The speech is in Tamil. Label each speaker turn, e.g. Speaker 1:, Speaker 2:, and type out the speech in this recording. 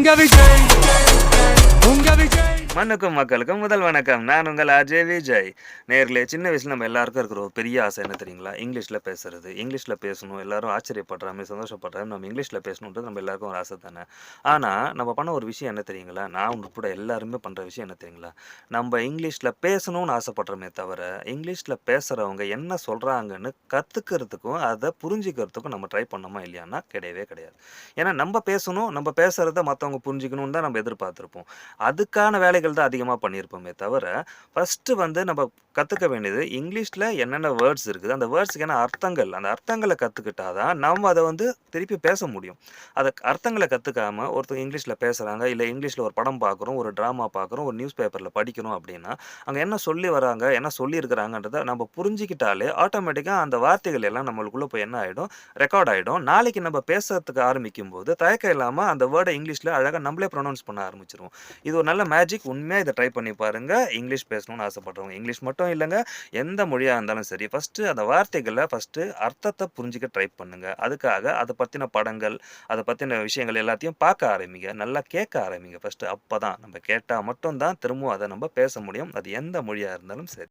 Speaker 1: உங்க விஜய் உங்க விஜய்
Speaker 2: மண்ணுக்கும் மக்களுக்கும் முதல் வணக்கம். நான் உங்கள் அஜய் விஜய். நேர்களே, சின்ன வயசுல நம்ம எல்லாருக்கும் இருக்கிற ஒரு பெரிய ஆசை என்ன தெரியுங்களா? இங்கிலீஷ்ல பேசுறது. இங்கிலீஷ்ல பேசணும். எல்லாரும் ஆச்சரியப்படுற மாரி, சந்தோஷப்படுற மாரி நம்ம இங்கிலீஷ்ல பேசணுன்றது நம்ம எல்லாருக்கும் ஒரு ஆசை தானே. ஆனா, நம்ம பண்ண ஒரு விஷயம் என்ன தெரியுங்களா? நான் உட்பட எல்லாருமே பண்ற விஷயம் என்ன தெரியுங்களா? நம்ம இங்கிலீஷ்ல பேசணும்னு ஆசைப்படுறோமே தவிர, இங்கிலீஷ்ல பேசுறவங்க என்ன சொல்றாங்கன்னு கத்துக்கிறதுக்கும், அத புரிஞ்சுக்கிறதுக்கும் நம்ம ட்ரை பண்ணோமா இல்லையான்னா, கிடையவே கிடையாது. ஏன்னா நம்ம பேசணும், நம்ம பேசுறத மத்தவங்க புரிஞ்சுக்கணும்னு தான் நம்ம எதிர்பார்த்திருப்போம். அதுக்கான வேலைகள் தான் அதிகமா பண்ணியிருப்போமே தவிர, ஃபர்ஸ்ட்டு வந்து நம்ம கத்துக்க வேண்டியது இங்கிலீஷ்ல என்னென்ன வேர்ட்ஸ் இருக்குது, அந்த வேர்ட்ஸ்க்கான அர்த்தங்கள், அந்த அர்த்தங்கள கத்துக்கிட்டா தான் நம்ம அத வந்து திருப்பி பேச முடியும். அத அர்த்தங்கள கத்துக்காம ஒருத்தங்க இங்கிலீஷ்ல பேசுறாங்க, இல்ல இங்கிலீஷ்ல ஒரு படம் பார்க்குறோம், ஒரு ட்ராமா பார்க்குறோம், ஒரு நியூஸ் பேப்பர்ல படிக்கிறோம் அப்படின்னா, அங்க என்ன சொல்லி வராங்க, என்ன சொல்லியிருக்கிறாங்கன்றத நம்ம புரிஞ்சுக்கிட்டாலே ஆட்டோமேட்டிக்கா அந்த வார்த்தைகள் எல்லாம் நம்மளுக்குள்ள போய் என்ன ஆயிடும், ரெக்கார்ட் ஆயிடும். நாளைக்கு நம்ம பேசறதுக்கு ஆரம்பிக்கும்போது தயக்கம் இல்லாம அந்த வேர்ட இங்கிலீஷ்ல அழகா நம்மளே ப்ரொனவுன்ஸ் பண்ண ஆரம்பிச்சுருவோம். இது ஒரு நல்ல மேஜிக். உண்மையா இத ட்ரை பண்ணி பாருங்க. இங்கிலீஷ் பேசணும்னு ஆசைப்படுறவங்க. இங்கிலீஷ் மட்டும் இல்லங்க, எந்த மொழியா இருந்தாலும் சரி. ஃபர்ஸ்ட்டு அந்த வார்த்தைகள ஃபர்ஸ்ட்டு அர்த்தத்த புரிஞ்சுக்க ட்ரை பண்ணுங்க. அதுக்காக அத பத்தின படங்கள், அத பத்தின விஷயங்கள் எல்லாத்தையும் பார்க்க ஆரம்பிங்க. நல்லா கேட்க ஆரம்பிங்க ஃபர்ஸ்ட்டு. அப்பதான் நம்ம கேட்டா மட்டும் தான் திரும்பவும் அத நம்ம பேச முடியும். அது எந்த மொழியா இருந்தாலும் சரி.